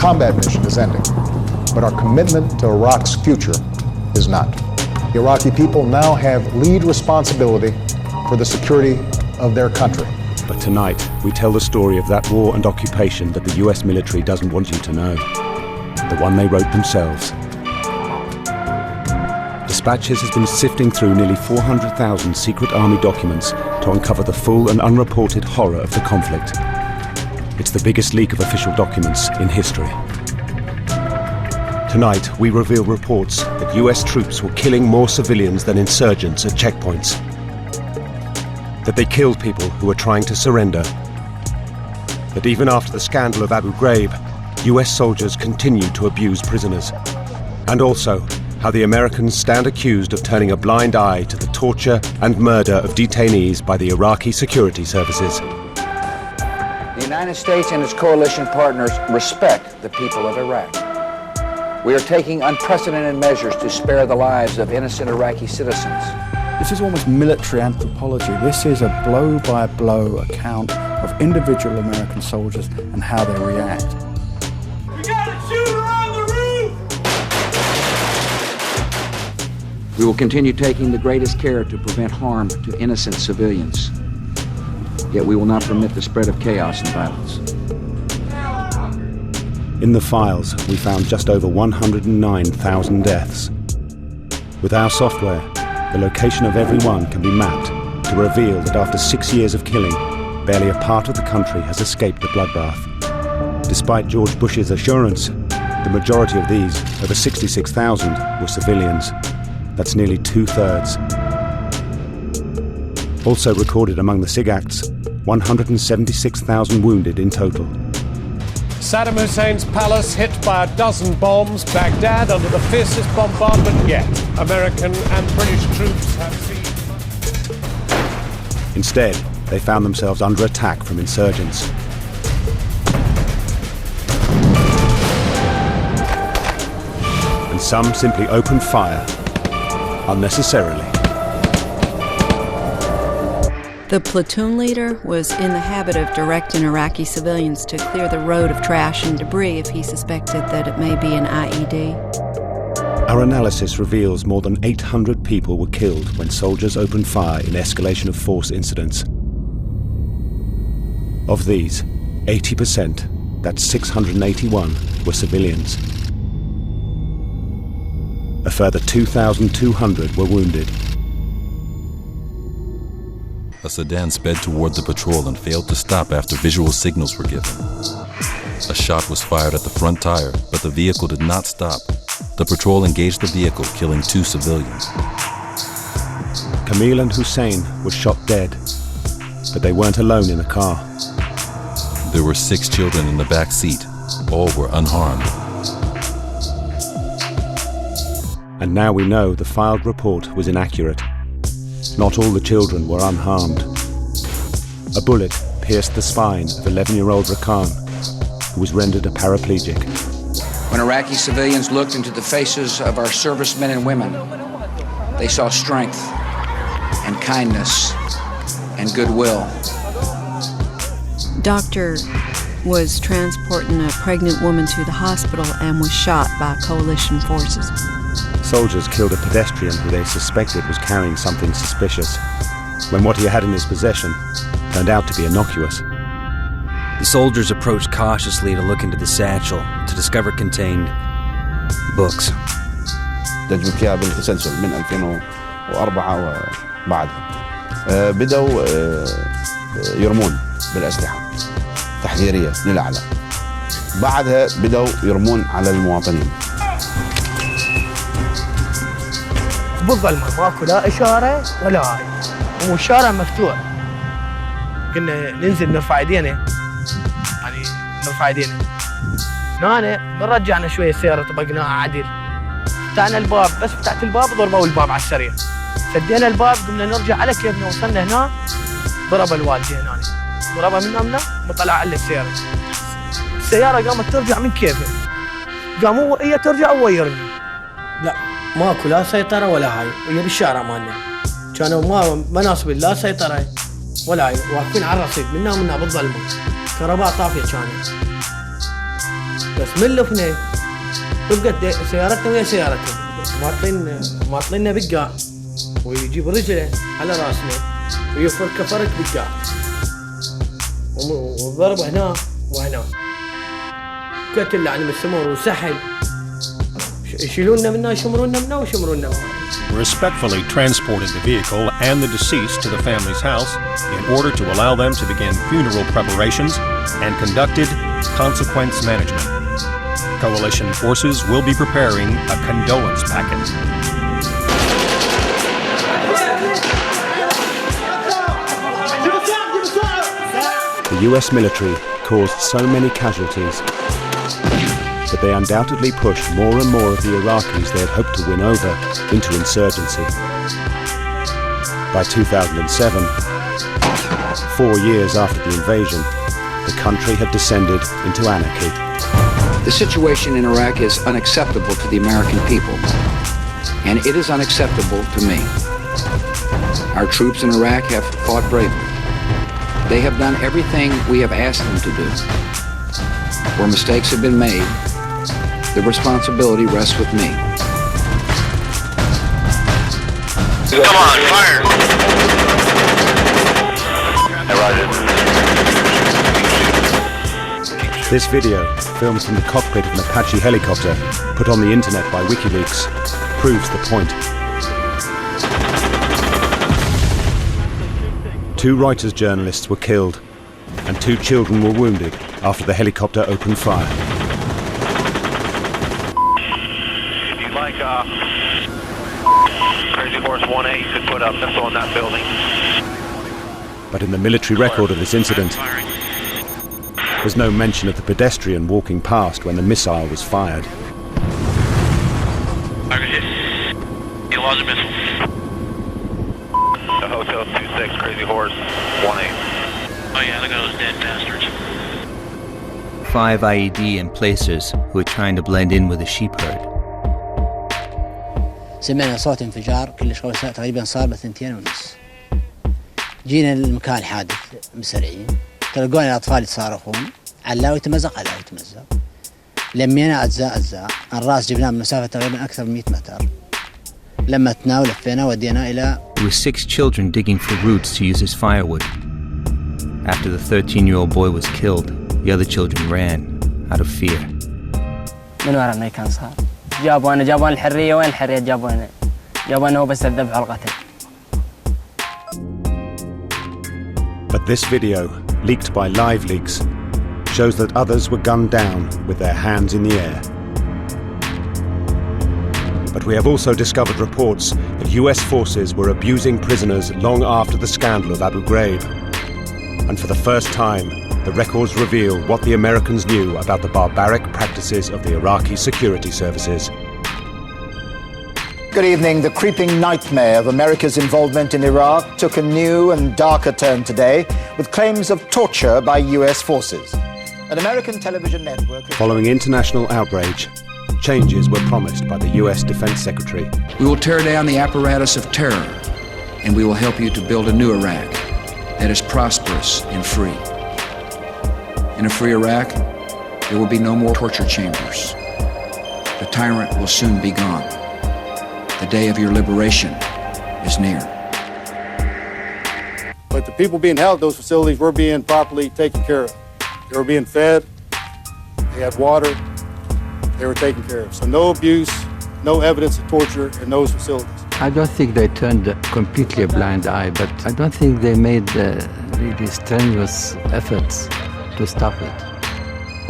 combat mission is ending, but our commitment to Iraq's future is not. The Iraqi people now have lead responsibility for the security of their country. But tonight, we tell the story of that war and occupation that the US military doesn't want you to know. The one they wrote themselves. Dispatches has been sifting through nearly 400,000 secret army documents to uncover the full and unreported horror of the conflict. It's the biggest leak of official documents in history. Tonight, we reveal reports that US troops were killing more civilians than insurgents at checkpoints. That they killed people who were trying to surrender. That even after the scandal of Abu Ghraib, US soldiers continued to abuse prisoners. And also, how the Americans stand accused of turning a blind eye to the torture and murder of detainees by the Iraqi security services. The United States and its coalition partners respect the people of Iraq. We are taking unprecedented measures to spare the lives of innocent Iraqi citizens. This is almost military anthropology. This is a blow-by-blow account of individual American soldiers and how they react. We got a shooter on the roof! We will continue taking the greatest care to prevent harm to innocent civilians. Yet we will not permit the spread of chaos and violence. In the files, we found just over 109,000 deaths. With our software, the location of every one can be mapped to reveal that after 6 years of killing, barely a part of the country has escaped the bloodbath. Despite George Bush's assurance, the majority of these, over 66,000, were civilians. That's nearly 2/3. Also recorded among the SIG acts, 176,000 wounded in total. Saddam Hussein's palace hit by a dozen bombs, Baghdad under the fiercest bombardment yet. American and British troops have seen... Instead, they found themselves under attack from insurgents. And some simply opened fire, unnecessarily. The platoon leader was in the habit of directing Iraqi civilians to clear the road of trash and debris if he suspected that it may be an IED. Our analysis reveals more than 800 people were killed when soldiers opened fire in escalation of force incidents. Of these, 80%, that's 681, were civilians. A further 2,200 were wounded. A sedan sped toward the patrol and failed to stop after visual signals were given. A shot was fired at the front tire, but the vehicle did not stop. The patrol engaged the vehicle, killing 2 civilians. Camille and Hussein were shot dead, but they weren't alone in the car. There were 6 children in the back seat. All were unharmed. And now we know the filed report was inaccurate. Not all the children were unharmed. A bullet pierced the spine of 11-year-old Rakan, who was rendered a paraplegic. When Iraqi civilians looked into the faces of our servicemen and women, they saw strength and kindness and goodwill. Doctor was transporting a pregnant woman to the hospital and was shot by coalition forces. Soldiers killed a pedestrian who they suspected was carrying something suspicious, when what he had in his possession turned out to be innocuous. The soldiers approached cautiously to look into the satchel to discover it contained books. تجربة فيها بالتسلسل من 2004 وبعدها بدأوا يرمون بالأسلحة تحذيرية للأعلى. بعدها بدأوا يرمون على المواطنين. بالظلمة ماكو لا إشارة ولا هاي، والشارع مفتوح. كنا ننزل نرفع ايدينا، يعني نرفع ايدينا. هنا رجعنا شوية السيارة طبقناها عدل. فتحنا الباب، بس فتحت الباب ضربوا الباب على السريع. سدينا الباب قمنا نرجع على كيفنا، وصلنا هنا ضرب الوالدي هنا. ضربها من وطلع على السيارة. السيارة قامت ترجع من كيفه. قاموا هي ترجع وهو يرمي. لا ماكو لا سيطرة ولا هاي، وهي بالشارع مالنا. كانوا ما ناصبين لا سيطرة ولا هاي، واقفين على الرصيف منا بالظلمة. كهرباء طافية كانت. بس من لفنا تبقى سيارتنا ويا سيارتهم ماطلنا بقاع ويجيب رجله على راسنا ويفر كفرك بقاع والضرب هنا وهنا قتل يعني من السمر وسحل يشيلوننا منها يشمرونا منها ويشمرونا منها. Respectfully transported the vehicle and the deceased to the family's house in order to allow them to begin funeral preparations and conducted consequence management. Coalition forces will be preparing a condolence packet. The US military caused so many casualties that they undoubtedly pushed more and more of the Iraqis they had hoped to win over into insurgency. By 2007, 4 years after the invasion, the country had descended into anarchy. The situation in Iraq is unacceptable to the American people, and it is unacceptable to me. Our troops in Iraq have fought bravely. They have done everything we have asked them to do. Where mistakes have been made, the responsibility rests with me. Come on, fire! This video, filmed from the cockpit of an Apache helicopter, put on the internet by WikiLeaks, proves the point. 2 Reuters journalists were killed, and 2 children were wounded after the helicopter opened fire. If you'd like, Crazy Horse 1A could put a missile in that building. But in the military record of this incident, there's no mention of the pedestrian walking past when the missile was fired. Target hit. You lost a missile. The Hotel 26, Crazy Horse 1A. Oh yeah, look at those dead bastards. 5 IED emplacers who are trying to blend in with the sheep herd. سمعنا صوت انفجار كلش قوي تقريبا صار ب2:30. جينا للمكان الحادث مسرعين تلقونا الأطفال يتصارخون علاوي يتمزق علاوي يتمزق لمينا أجزاء الرأس جبناه من مسافة تقريبا أكثر من 100 متر لما تناول لفينا ودينا إلى. There were 6 children digging for roots to use as firewood. After the 13-year-old boy was killed, the other children ran out of fear. من ورا ما كان صار جابوا الحرية وين الحرية جابونا هو بس الذبح والقتل. But this video, leaked by LiveLeaks, shows that others were gunned down with their hands in the air. But we have also discovered reports that US forces were abusing prisoners long after the scandal of Abu Ghraib. And for the first time, the records reveal what the Americans knew about the barbaric practices of the Iraqi security services. Good evening. The creeping nightmare of America's involvement in Iraq took a new and darker turn today with claims of torture by US forces. An American television network... Following international outrage, changes were promised by the US Defense Secretary. We will tear down the apparatus of terror, and we will help you to build a new Iraq that is prosperous and free. In a free Iraq, there will be no more torture chambers. The tyrant will soon be gone. The day of your liberation is near. But the people being held at those facilities were being properly taken care of. They were being fed, they had water, they were taken care of. So no abuse, no evidence of torture in those facilities. I don't think they turned completely a blind eye, but I don't think they made really strenuous efforts to stop it.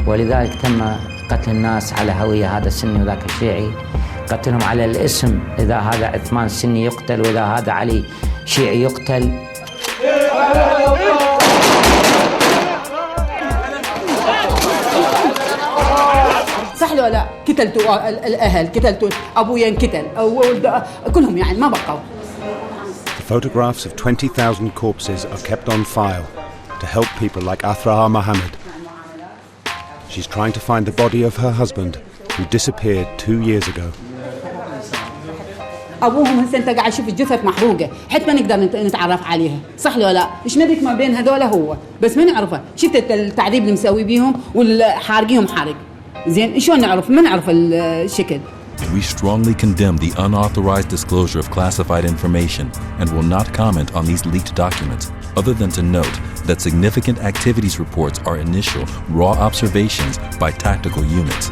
ولذلك تم قتل الناس على هوية هذا السني وذاك الشيعي قتلهم على الاسم إذا هذا عثمان سني يقتل وإذا هذا علي شيعي يقتل. صح ولا لا؟ قتلتوا الأهل قتلتوا أبويا انقتل كلهم يعني ما بقوا. The photographs of 20,000 corpses are kept on file to help people like Athraha Mohammed. She's trying to find the body of her husband who disappeared 2 years ago. أبوهم هسه أنت قاعد تشوف الجثث محروقة حتى ما نقدر نتعرف عليها صح ولا لا؟ إيش نبيك ما بين هذول هو بس ما نعرفه شفت التعذيب اللي مسوي بيهم والحارقيهم حارق زين شلون نعرف؟ ما نعرف الشكل. We strongly condemn the unauthorized disclosure of classified information and will not comment on these leaked documents, other than to note that significant activities reports are initial, raw observations by tactical units.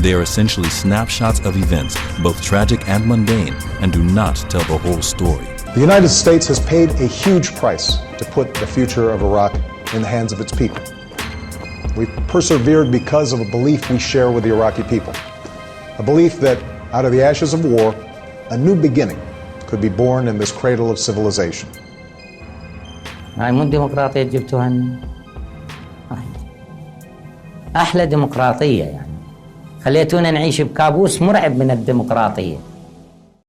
They are essentially snapshots of events, both tragic and mundane, and do not tell the whole story. The United States has paid a huge price to put the future of Iraq in the hands of its people. We've persevered because of a belief we share with the Iraqi people. A belief that out of the ashes of war, a new beginning could be born in this cradle of civilization. هاي مو الديمقراطية جبتوها أحلى ديمقراطية يعني خليتونا نعيش بكابوس مرعب من الديمقراطية.